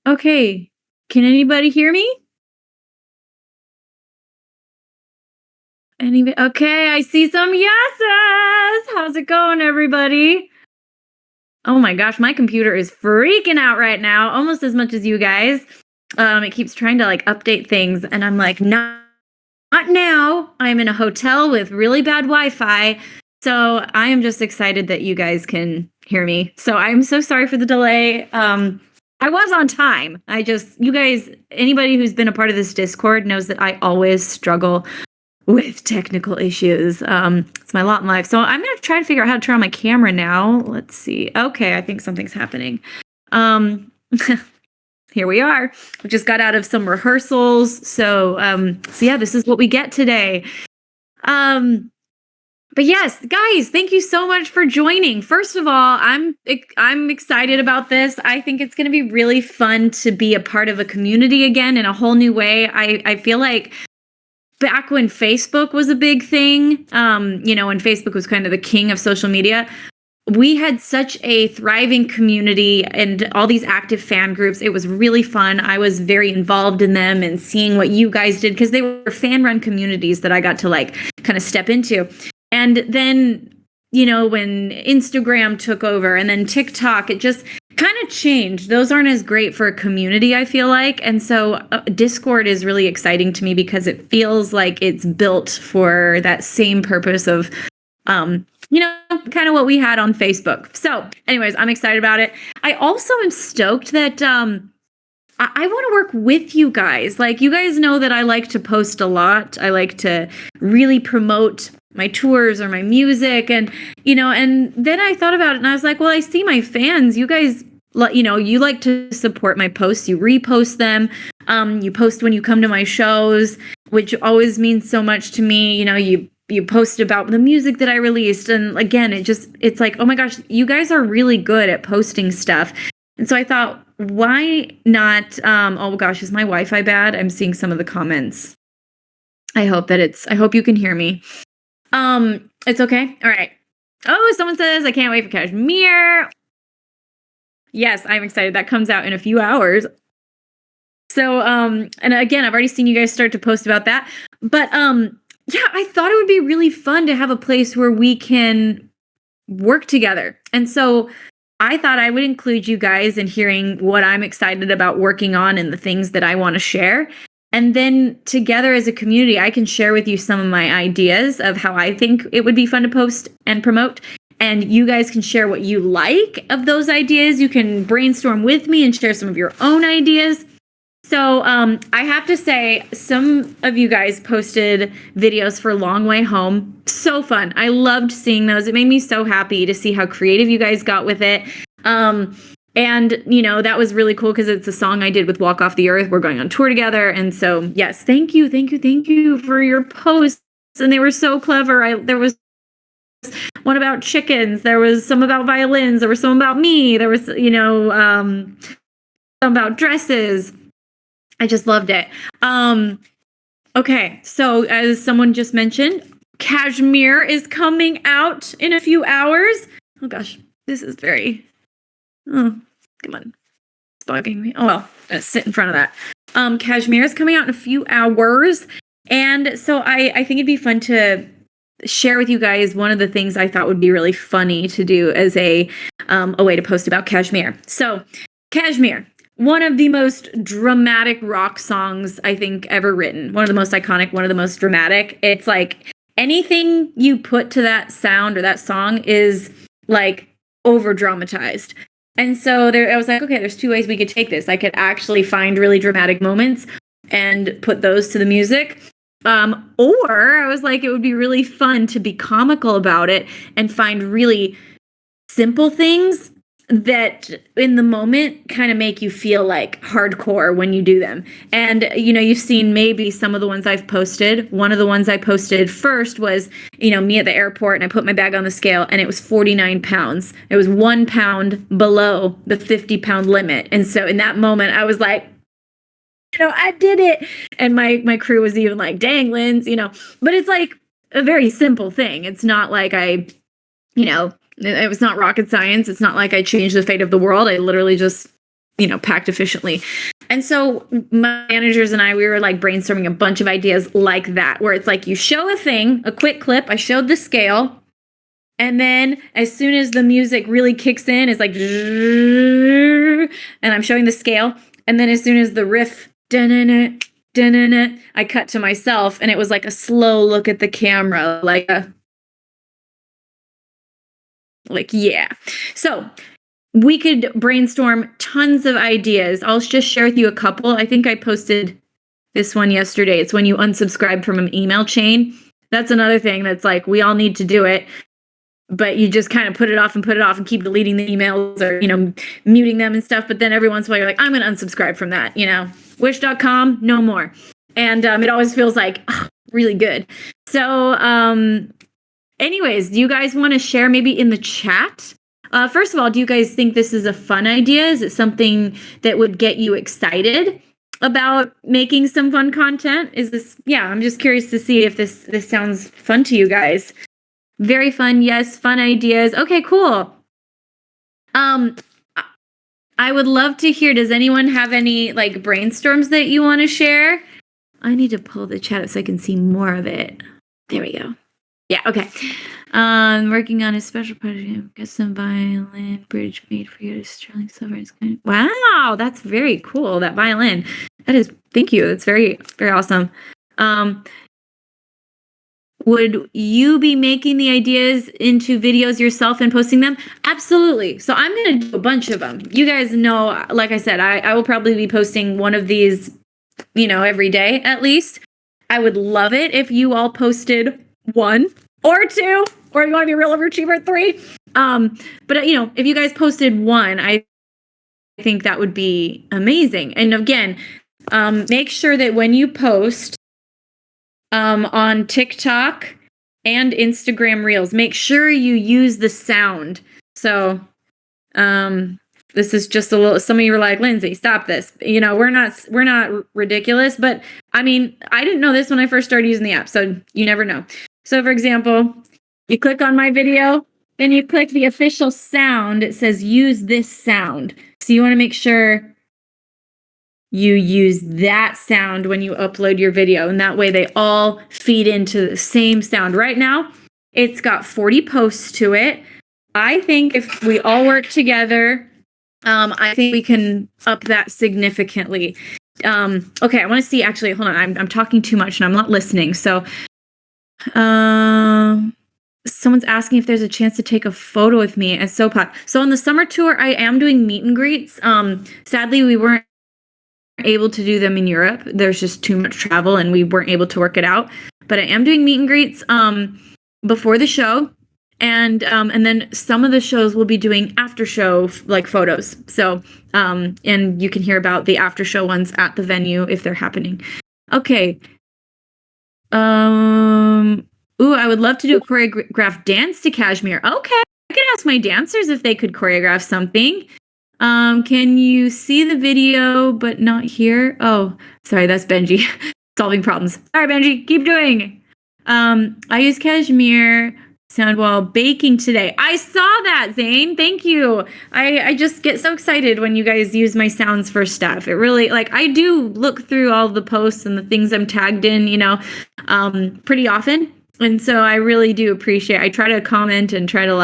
Okay. Can anybody hear me? Anybody? Okay, I see some yeses. How's it going, everybody? Oh my gosh, my computer is freaking out right now, almost as much as you guys. It keeps trying to like update things, and I'm like, not now. I'm in a hotel with really bad Wi-Fi. So I am just excited that you guys can hear me. So I'm so sorry for the delay. I was on time. You guys, anybody who's been a part of this Discord knows that I always struggle with technical issues. It's my lot in life. So I'm going to try to figure out how to turn on my camera now. Let's see. Okay, I think something's happening. Um, Here we are. We just got out of some rehearsals. So yeah, this is what we get today. But yes, guys, thank you so much for joining. First of all, I'm excited about this. I think it's going to be really fun to be a part of a community again in a whole new way. I feel like back when Facebook was a big thing, when Facebook was kind of the king of social media, we had such a thriving community and all these active fan groups. It was really fun. I was very involved in them and seeing what you guys did because they were fan-run communities that I got to like kind of step into. And then, when Instagram took over and then TikTok, it just kind of changed. Those aren't as great for a community, I feel like. And so Discord is really exciting to me because it feels like it's built for that same purpose of, kind of what we had on Facebook. So anyways, I'm excited about it. I also am stoked that I want to work with you guys. Like, you guys know that I like to post a lot. I like to really promote my tours or my music. And then I thought about it and I was like, well, I see my fans. You guys, you like to support my posts. You repost them. You post when you come to my shows, which always means so much to me. You post about the music that I released. And again, it's like, oh my gosh, you guys are really good at posting stuff. And so I thought, why not? Oh gosh, is my Wi-Fi bad? I'm seeing some of the comments. I hope you can hear me. It's okay. All right. Oh, someone says, I can't wait for Kashmir. Yes, I'm excited. That comes out in a few hours. So, and again, I've already seen you guys start to post about that. But, yeah, I thought it would be really fun to have a place where we can work together. And so I thought I would include you guys in hearing what I'm excited about working on and the things that I want to share. And then together as a community, I can share with you some of my ideas of how I think it would be fun to post and promote. And you guys can share what you like of those ideas. You can brainstorm with me and share some of your own ideas. So I have to say, some of you guys posted videos for Long Way Home. So fun. I loved seeing those. It made me so happy to see how creative you guys got with it. And, that was really cool because it's a song I did with Walk Off the Earth. We're going on tour together. And so, yes, thank you for your posts. And they were so clever. There was one about chickens. There was some about violins. There was some about me. There was, some about dresses. I just loved it. Okay, so as someone just mentioned, Kashmir is coming out in a few hours. Oh gosh, this is come on. It's bugging me. Oh well, let's sit in front of that. Kashmir is coming out in a few hours. And so I think it'd be fun to share with you guys one of the things I thought would be really funny to do as a way to post about Kashmir. So Kashmir, one of the most dramatic rock songs I think ever written. One of the most iconic, one of the most dramatic. It's like anything you put to that sound or that song is like over dramatized. And so I was like, okay, there's two ways we could take this. I could actually find really dramatic moments and put those to the music. Or I was like, it would be really fun to be comical about it and find really simple things that in the moment kind of make you feel like hardcore when you do them. And, you've seen maybe some of the ones I've posted. One of the ones I posted first was, me at the airport, and I put my bag on the scale and it was 49 pounds. It was 1 pound below the 50-pound limit. And so in that moment, I was like, I did it. And my crew was even like, dang, Linz, but it's like a very simple thing. It's not like it was not rocket science. It's not like I changed the fate of the world. I literally just packed efficiently. And so my managers and I, we were like brainstorming a bunch of ideas like that, where it's like you show a thing, a quick clip. I showed the scale. And then as soon as the music really kicks in, it's like, and I'm showing the scale. And then as soon as the riff, I cut to myself, and it was like a slow look at the camera, yeah. So we could brainstorm tons of ideas. I'll just share with you a couple. I think I posted this one yesterday. It's when you unsubscribe from an email chain. That's another thing that's like, we all need to do it, but you just kind of put it off and keep deleting the emails or, muting them and stuff. But then every once in a while you're like, I'm going to unsubscribe from that, wish.com, no more. And it always feels like really good. So anyways, do you guys want to share maybe in the chat? First of all, do you guys think this is a fun idea? Is it something that would get you excited about making some fun content? I'm just curious to see if this sounds fun to you guys. Very fun. Yes. Fun ideas. Okay, cool. I would love to hear, does anyone have any like brainstorms that you want to share? I need to pull the chat up so I can see more of it. There we go. Yeah. Okay. Working on a special project. Got some violin bridge made for you to Stirling silver. Wow. That's very cool. That violin. Thank you. That's very, very awesome. Would you be making the ideas into videos yourself and posting them? Absolutely. So I'm going to do a bunch of them. You guys know, like I said, I will probably be posting one of these, every day at least. I would love it if you all posted 1 or 2, or you want to be real overachiever, 3. But if you guys posted 1, I think that would be amazing. And again, make sure that when you post, on TikTok and Instagram Reels, make sure you use the sound. So, this is just a little, some of you are like, Lindsay, stop this. We're not ridiculous, but I mean, I didn't know this when I first started using the app, so you never know. So for example, you click on my video, then you click the official sound. It says use this sound. So you want to make sure you use that sound when you upload your video, and that way they all feed into the same sound. Right now, it's got 40 posts to it. I think if we all work together, I think we can up that significantly. Okay, I want to see, actually, hold on, I'm talking too much and I'm not listening. So, someone's asking if there's a chance to take a photo with me at Sopot. So on the summer tour, I am doing meet and greets. Sadly, we weren't able to do them in Europe. There's just too much travel and we weren't able to work it out. But I am doing meet and greets before the show, and then some of the shows will be doing after show like photos. So and you can hear about the after show ones at the venue if they're happening. Okay. I would love to do a choreographed dance to Kashmir. Okay, I could ask my dancers if they could choreograph something. Can you see the video but not hear? Oh, sorry, that's Benji. Solving problems. Sorry, Benji, keep doing. I use Kashmir sound while baking today. I saw that, Zane. Thank you. I just get so excited when you guys use my sounds for stuff. It really, I do look through all the posts and the things I'm tagged in, pretty often. And so I really do appreciate, I try to comment and try to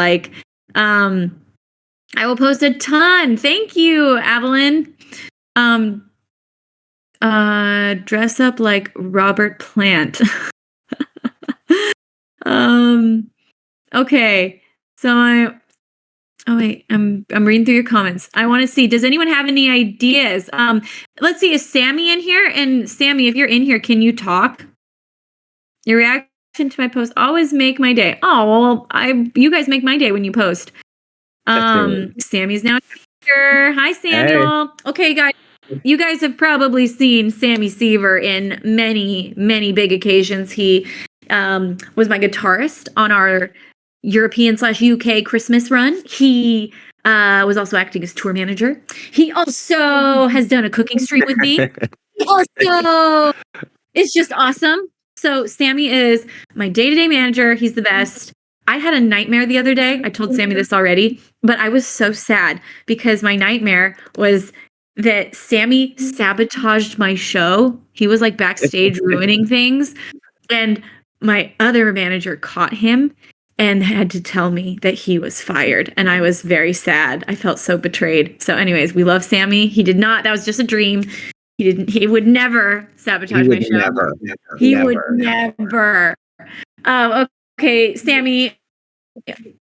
I will post a ton. Thank you, Evelyn. Dress up like Robert Plant. Okay. So I'm reading through your comments. I want to see, does anyone have any ideas? Let's see, is Sammy in here? And Sammy, if you're in here, can you talk? Your reaction to my post always make my day. Oh, well, you guys make my day when you post. Sammy's now here. Hi, Samuel. Hey. Okay, guys. You guys have probably seen Sammy Seaver in many, many big occasions. He was my guitarist on our European/UK Christmas run. He was also acting as tour manager. He also has done a cooking stream with me. Also, it's just awesome. So Sammy is my day-to-day manager. He's the best. I had a nightmare the other day. I told Sammy this already, but I was so sad because my nightmare was that Sammy sabotaged my show. He was like backstage ruining things. And my other manager caught him and had to tell me that he was fired. And I was very sad. I felt so betrayed. So, anyways, we love Sammy. He did not, that was just a dream. He would never sabotage my show. He would never. Okay, Sammy,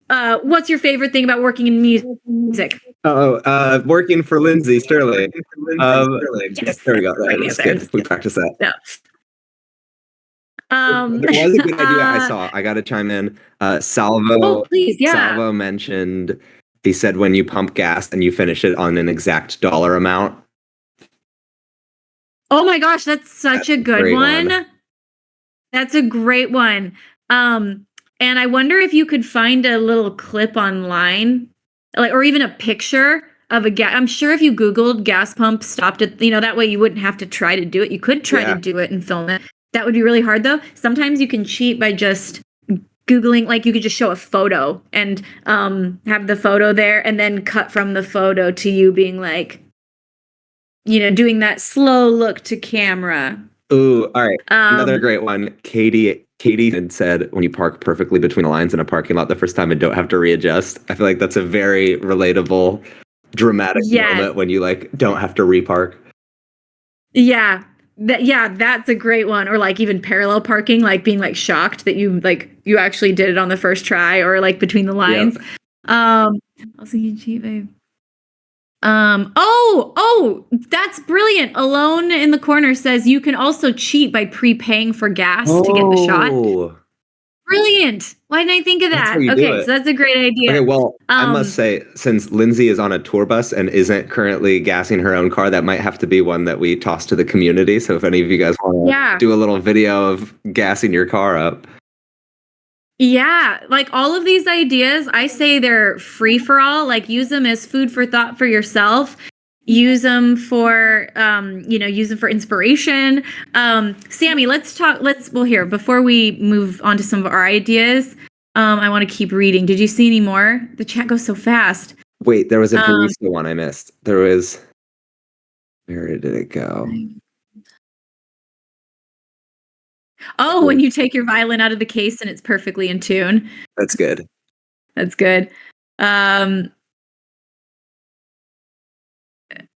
what's your favorite thing about working in music? Working for Lindsey, Stirling. Yes. There we go. That's good. We practiced that. Yeah. There was a good idea I got to chime in. Salvo. Oh, please, yeah. Salvo mentioned, he said when you pump gas and you finish it on an exact dollar amount. Oh my gosh, that's such a good one. That's a great one. And I wonder if you could find a little clip online, like, or even a picture of a gas. I'm sure if you Googled gas pump stopped at, that way you wouldn't have to try to do it. You could try to do it and film it. That would be really hard though. Sometimes you can cheat by just Googling, like you could just show a photo and have the photo there and then cut from the photo to you being like, doing that slow look to camera. Ooh, all right. Another great one. Katie had said when you park perfectly between the lines in a parking lot the first time and don't have to readjust. I feel like that's a very relatable, dramatic moment when you don't have to repark. Yeah. That's a great one. Or like even parallel parking, like being like shocked that you actually did it on the first try or like between the lines. Yep. Also you cheat, babe. Oh, that's brilliant. Alone in the corner says you can also cheat by prepaying for gas to get the shot. Brilliant. Why didn't I think of that? Okay, so that's a great idea. Okay, well, I must say, since Lindsey is on a tour bus and isn't currently gassing her own car, that might have to be one that we toss to the community. So if any of you guys want to do a little video of gassing your car up. Yeah, like all of these ideas, I say they're free for all. Like use them as food for thought for yourself. Use them for, use them for inspiration. Sammy, here, before we move on to some of our ideas, I want to keep reading. Did you see any more? The chat goes so fast. Wait, there was a barista one I missed. Where did it go? Oh, when you take your violin out of the case and it's perfectly in tune. That's good. That's good.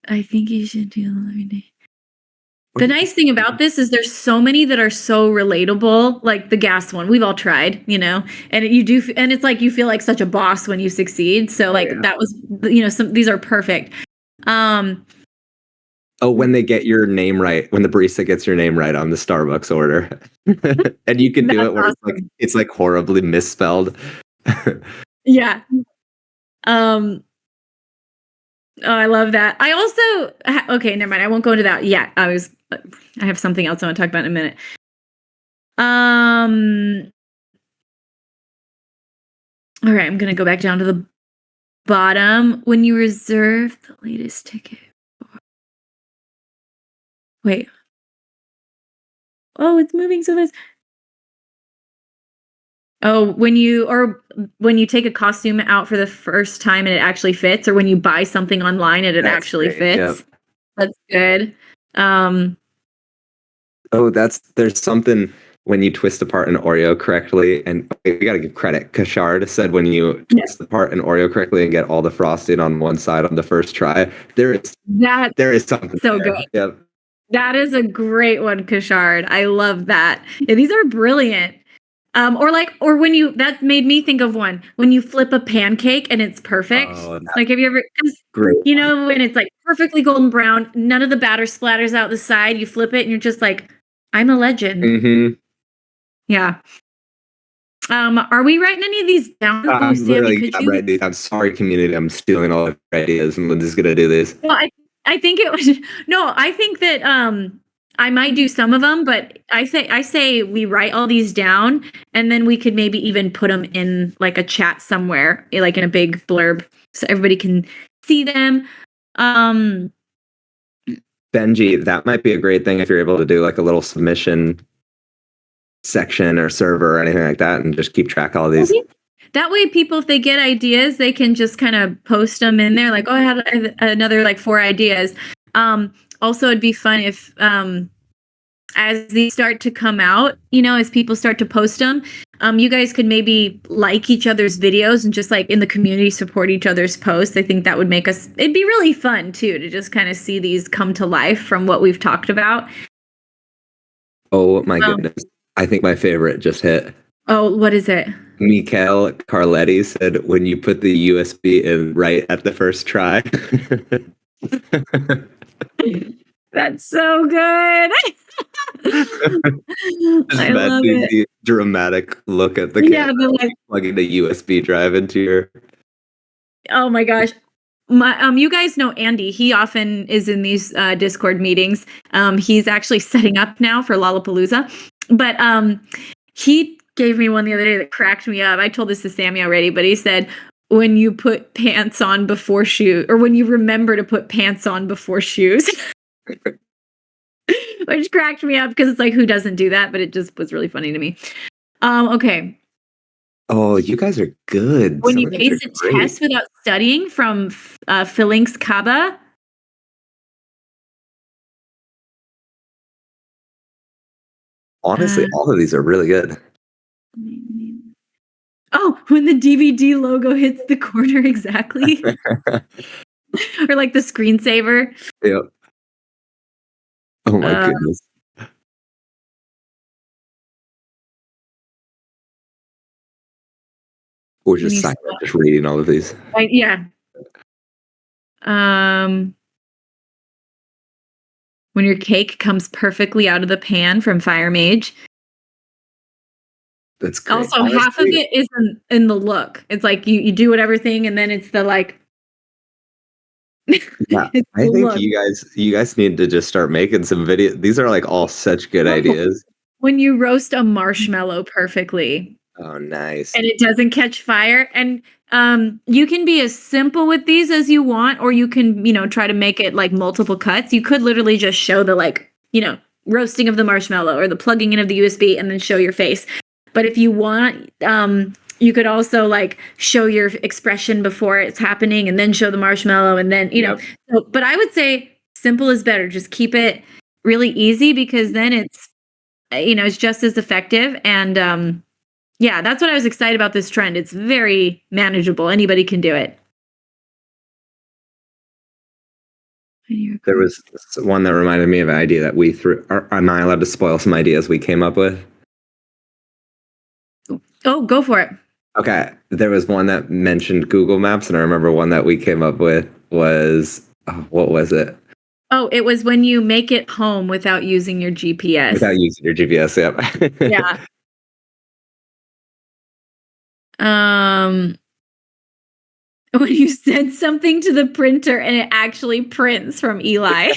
I think you should do it every day. The nice thing about this is there's so many that are so relatable, like the gas one. We've all tried, and you do, and it's like you feel like such a boss when you succeed. So that was, these are perfect. When they get your name right, when the barista gets your name right on the Starbucks order, and you can do it where awesome. it's like horribly misspelled. Yeah. Oh, I love that. I also, okay, never mind. I won't go into that yet. I have something else I want to talk about in a minute. All right, I'm going to go back down to the bottom. When you reserve the latest ticket. Wait. Oh, it's moving so fast. Oh, when you take a costume out for the first time and it actually fits, or when you buy something online and it actually fits. Yep. That's good. There's something when you twist apart an Oreo correctly, and we got to give credit. Kashard said when you twist apart an Oreo correctly and get all the frosting on one side on the first try, there is something so there. Good. Yep. That is a great one, Kashard. I love that. Yeah, these are brilliant. Or when that made me think of one, when you flip a pancake and it's perfect. Like, have you ever, when it's like perfectly golden brown, none of the batter splatters out the side, you flip it and you're just like, I'm a legend. Mm-hmm. Yeah. Are we writing any of these down? I'm sorry, community. I'm stealing all the ideas and Lindsey's going to do this. Well, I think it was, I think that, I might do some of them, but I say we write all these down and then we could maybe even put them in like a chat somewhere, like in a big blurb so everybody can see them. Benji, that might be a great thing if you're able to do like a little submission section or server or anything like that and just keep track of all these. That way people, if they get ideas, they can just kind of post them in there like, oh, I had another like 4 ideas. Also, it'd be fun if as these start to come out, as people start to post them, you guys could maybe like each other's videos and just like in the community support each other's posts. I think that would it'd be really fun too, to just kind of see these come to life from what we've talked about. Oh my goodness. I think my favorite just hit. Oh, what is it? Mikael Carletti said, when you put the USB in right at the first try. That's so good. I love it. The dramatic look at the camera, plugging the USB drive into your. Oh my gosh. You guys know Andy. He often is in these Discord meetings. He's actually setting up now for Lollapalooza. But he gave me one the other day that cracked me up. I told this to Sammy already, but he said, when you put pants on before shoes, or when you remember to put pants on before shoes. Which cracked me up because it's like, who doesn't do that? But it just was really funny to me. Okay. Oh, you guys are good. When you ace a test without studying, from Phalanx Kaba. Honestly, all of these are really good. Oh, when the DVD logo hits the corner exactly. Or like the screensaver. Yep. Oh my goodness. Or just silent, just reading all of these. Yeah. When your cake comes perfectly out of the pan from Fire Mage. That's great. Also, honestly, half of it is in the look. It's like you do whatever thing, and then it's the like. Yeah, I think you guys need to just start making some videos. These are like all such good ideas. When you roast a marshmallow perfectly. Oh, nice. And it doesn't catch fire. And you can be as simple with these as you want, or you can, try to make it like multiple cuts. You could literally just show the roasting of the marshmallow or the plugging in of the USB and then show your face. But if you want, you could also like show your expression before it's happening and then show the marshmallow and then, So, but I would say simple is better. Just keep it really easy, because then it's, it's just as effective. And yeah, that's what I was excited about this trend. It's very manageable. Anybody can do it. There was one that reminded me of an idea that we threw. Am I allowed to spoil some ideas we came up with? Oh, go for it. Okay. There was one that mentioned Google Maps, and I remember one that we came up with was, what was it? Oh, it was when you make it home without using your GPS. Without using your GPS, yep. Yeah. When you send something to the printer and it actually prints from Eli.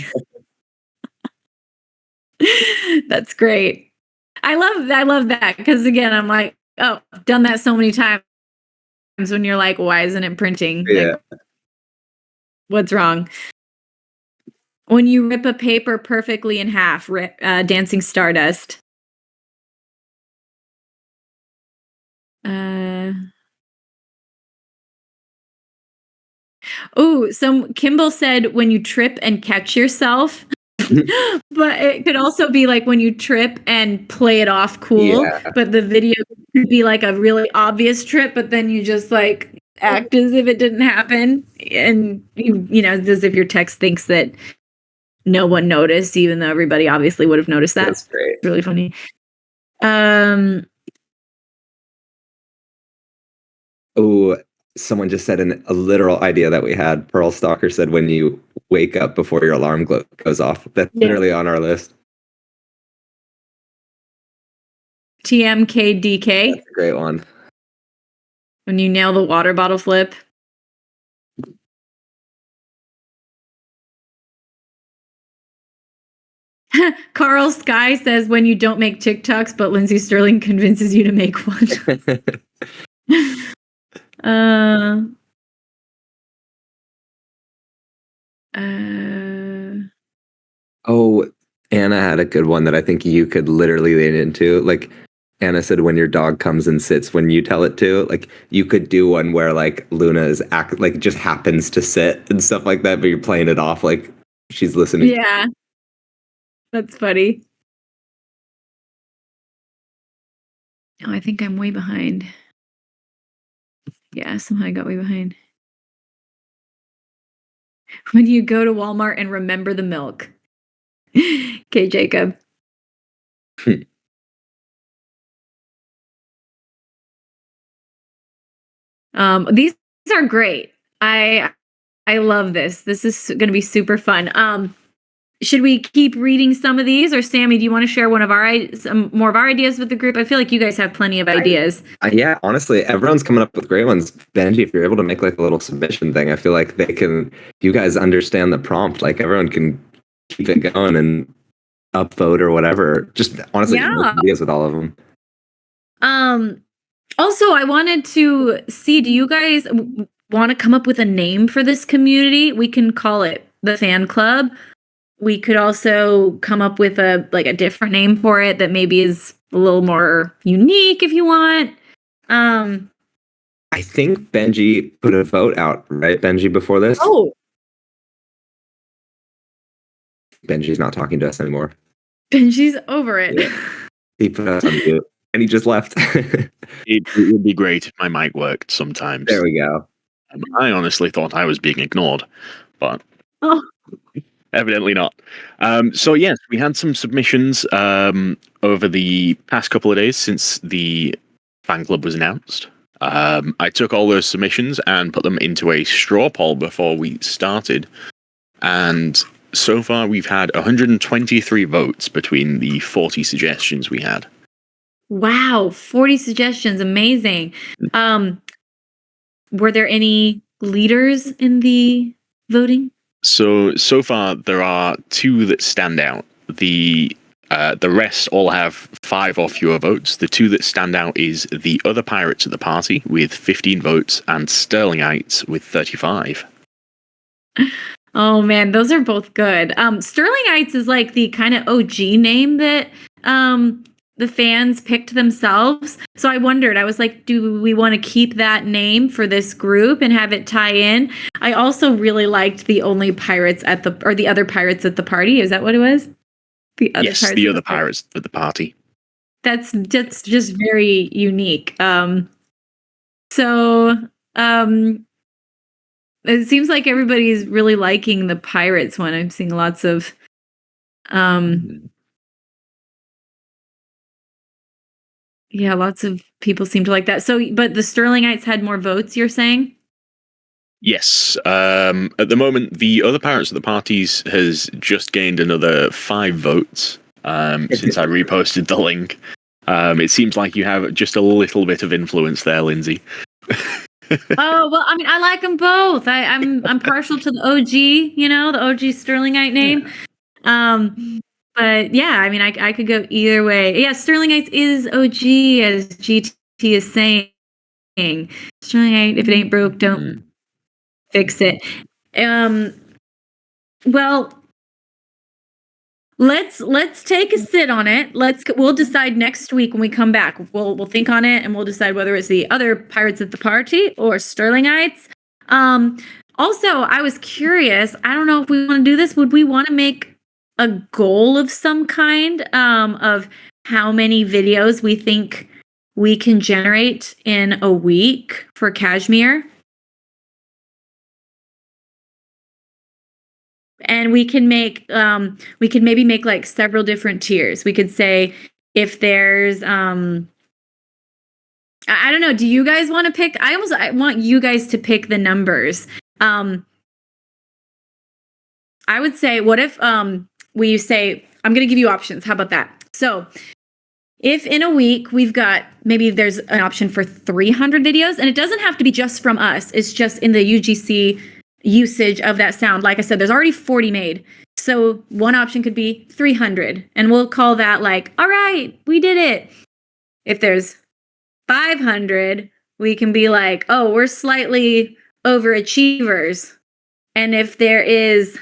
That's great. I love that, because again, I'm like, oh, I've done that so many times when you're like, why isn't it printing? Yeah. Like, what's wrong? When you rip a paper perfectly in half, Dancing Stardust. Kimball said when you trip and catch yourself. But it could also be like when you trip and play it off cool. Yeah. But the video could be like a really obvious trip, but then you just like act as if it didn't happen. And as if your text thinks that no one noticed, even though everybody obviously would have noticed that. That's great. It's really funny. Someone just said a literal idea that we had. Pearl Stalker said when you wake up before your alarm goes off. That's literally on our list. TMKDK. That's a great one. When you nail the water bottle flip. Carl Sky says when you don't make TikToks, but Lindsey Stirling convinces you to make one. Anna had a good one that I think you could literally lean into. Like Anna said, when your dog comes and sits when you tell it to, like you could do one where like Luna is just happens to sit and stuff like that, but you're playing it off like She's listening. Yeah. That's funny. Oh, I think I'm way behind. Yeah, somehow I got way behind. When you go to Walmart and remember the milk. Okay, Jacob. These are great. I love this. This is going to be super fun. Should we keep reading some of these, or Sammy, do you want to share one of some more of our ideas with the group? I feel like you guys have plenty of ideas. Yeah, honestly, everyone's coming up with great ones. Benji, if you're able to make like a little submission thing, I feel like you guys understand the prompt. Like everyone can keep it going and upvote or whatever. Just honestly, ideas with all of them. Also, I wanted to see, do you guys want to come up with a name for this community? We can call it the fan club. We could also come up with a different name for it that maybe is a little more unique if you want. I think Benji put a vote out, right, Benji, before this? Oh. Benji's not talking to us anymore. Benji's over it. Yeah. He put us on mute and he just left. It would be great if my mic worked sometimes. There we go. I honestly thought I was being ignored, but evidently not. So yes, we had some submissions over the past couple of days since the fan club was announced. I took all those submissions and put them into a straw poll before we started, and so far we've had 123 votes between the 40 suggestions we had. Wow, 40 suggestions, amazing. Were there any leaders in the voting? So far there are two that stand out. The rest all have 5 or fewer votes. The two that stand out is the other pirates at the party with 15 votes and Stirlingites with 35. Oh man, those are both good. Stirlingites is like the kind of OG name that the fans picked themselves. So I was like, do we want to keep that name for this group and have it tie in? I also really liked the other pirates at the party. Is that what it was? The other pirates at the party. That's just very unique. It seems like everybody's really liking the pirates one. I'm seeing lots of lots of people seem to like that. So, but the Stirlingites had more votes, you're saying? Yes. At the moment, the other pirates of the parties has just gained another 5 votes since I reposted the link. It seems like you have just a little bit of influence there, Lindsey. Oh, well, I mean, I like them both. I'm partial to the OG, the OG Stirlingite name. But yeah, I mean, I could go either way. Yeah, Stirlingites is OG, as GT is saying. Stirlingite, if it ain't broke, don't fix it. Well, let's take a sit on it. We'll decide next week when we come back. We'll think on it and we'll decide whether it's the other pirates at the party or Stirlingites. Also, I was curious. I don't know if we want to do this. Would we want to make a goal of some kind of how many videos we think we can generate in a week for Kashmir? And we can maybe make like several different tiers. We could say if there's I don't know, do you guys want to pick? I want you guys to pick the numbers. I would say, what if we say, I'm going to give you options. How about that? So if in a week maybe there's an option for 300 videos, and it doesn't have to be just from us. It's just in the UGC usage of that sound. Like I said, there's already 40 made. So one option could be 300, and we'll call that like, all right, we did it. If there's 500, we can be like, oh, we're slightly overachievers. And if there is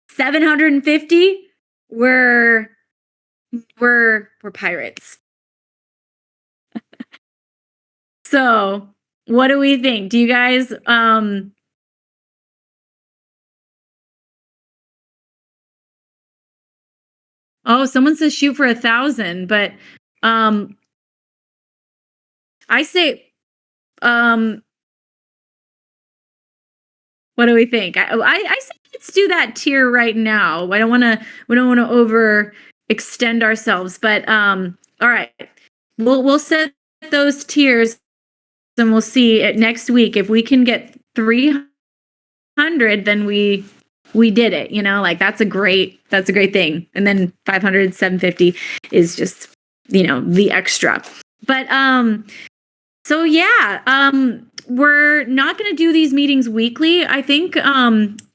750, we're pirates. So what do we think? Do you guys Oh, someone says shoot for 1,000, but I say, what do we think? I say let's do that tier right now. We don't want to over extend ourselves, but all right, we'll set those tiers, and we'll see it next week. If we can get 300, then we did it, like that's a great thing. And then 500, 750 is just, the extra. But so yeah, we're not going to do these meetings weekly. I think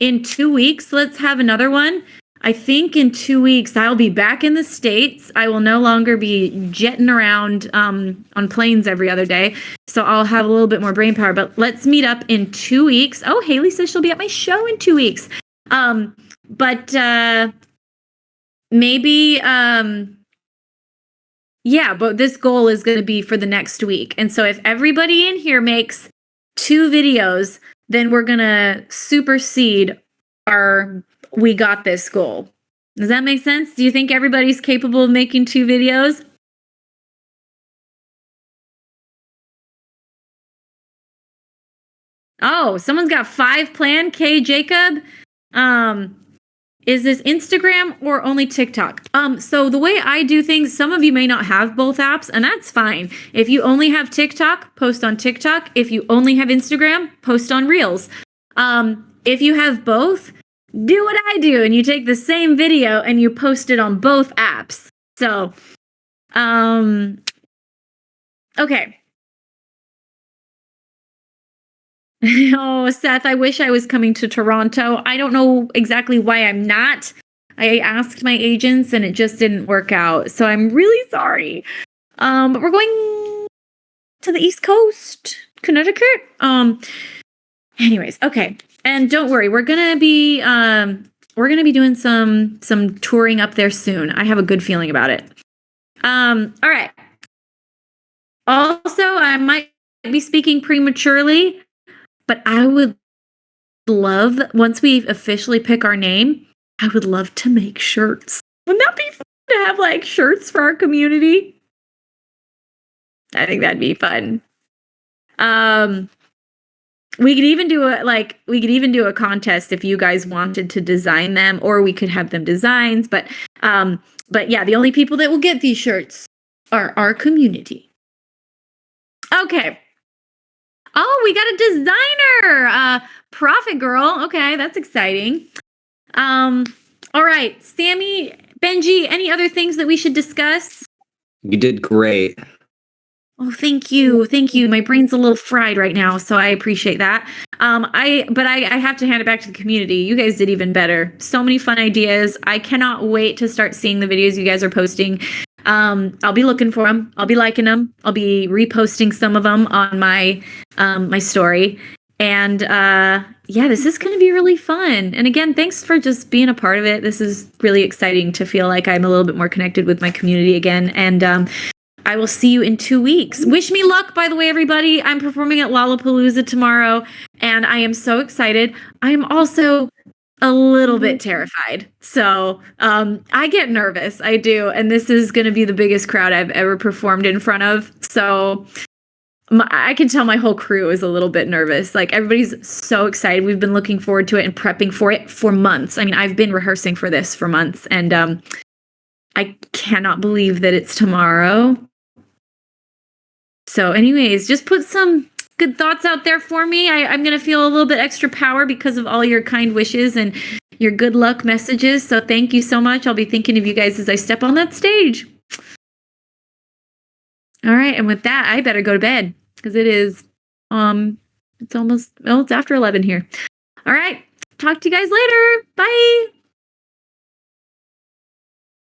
in 2 weeks, let's have another one. I think in 2 weeks, I'll be back in the States. I will no longer be jetting around on planes every other day. So I'll have a little bit more brain power. But let's meet up in 2 weeks. Oh, Haley says she'll be at my show in 2 weeks. But maybe, yeah, but this goal is going to be for the next week. And so if everybody in here makes 2 videos, then we're going to supersede our we got this goal. Does that make sense? Do you think everybody's capable of making 2 videos? Oh, someone's got 5 planned. Kay Jacob. Is this Instagram or only TikTok? So the way I do things, some of you may not have both apps, and that's fine. If you only have TikTok, post on TikTok. If you only have Instagram, post on Reels. If you have both, do what I do, and you take the same video and you post it on both apps. So, okay. Oh, Seth, I wish I was coming to Toronto. I don't know exactly why I'm not. I asked my agents and it just didn't work out. So I'm really sorry. But we're going to the East Coast, Connecticut. Anyways, okay. And don't worry, we're gonna be doing some touring up there soon. I have a good feeling about it. All right. Also, I might be speaking prematurely, but I would love, once we officially pick our name, I would love to make shirts. Wouldn't that be fun to have like shirts for our community? I think that'd be fun. We could even do a contest if you guys wanted to design them, or we could have them designs. But yeah, the only people that will get these shirts are our community. Okay. Oh, we got a designer, Profit Girl. Okay, that's exciting. All right, Sammy, Benji, any other things that we should discuss? You did great. Oh, thank you. Thank you. My brain's a little fried right now, so I appreciate that. I have to hand it back to the community. You guys did even better. So many fun ideas. I cannot wait to start seeing the videos you guys are posting. I'll be looking for them. I'll be liking them. I'll be reposting some of them on my my story. And yeah, this is going to be really fun. And again, thanks for just being a part of it. This is really exciting to feel like I'm a little bit more connected with my community again. And I will see you in 2 weeks. Wish me luck, by the way, everybody. I'm performing at Lollapalooza tomorrow, and I am so excited. I am also a little bit terrified. So I get nervous. I do. And this is going to be the biggest crowd I've ever performed in front of. So I can tell my whole crew is a little bit nervous. Like, everybody's so excited. We've been looking forward to it and prepping for it for months. I mean, I've been rehearsing for this for months, and I cannot believe that it's tomorrow. So anyways, just put some good thoughts out there for me. I'm going to feel a little bit extra power because of all your kind wishes and your good luck messages. So thank you so much. I'll be thinking of you guys as I step on that stage. All right. And with that, I better go to bed because it is, it's after 11 here. All right. Talk to you guys later. Bye.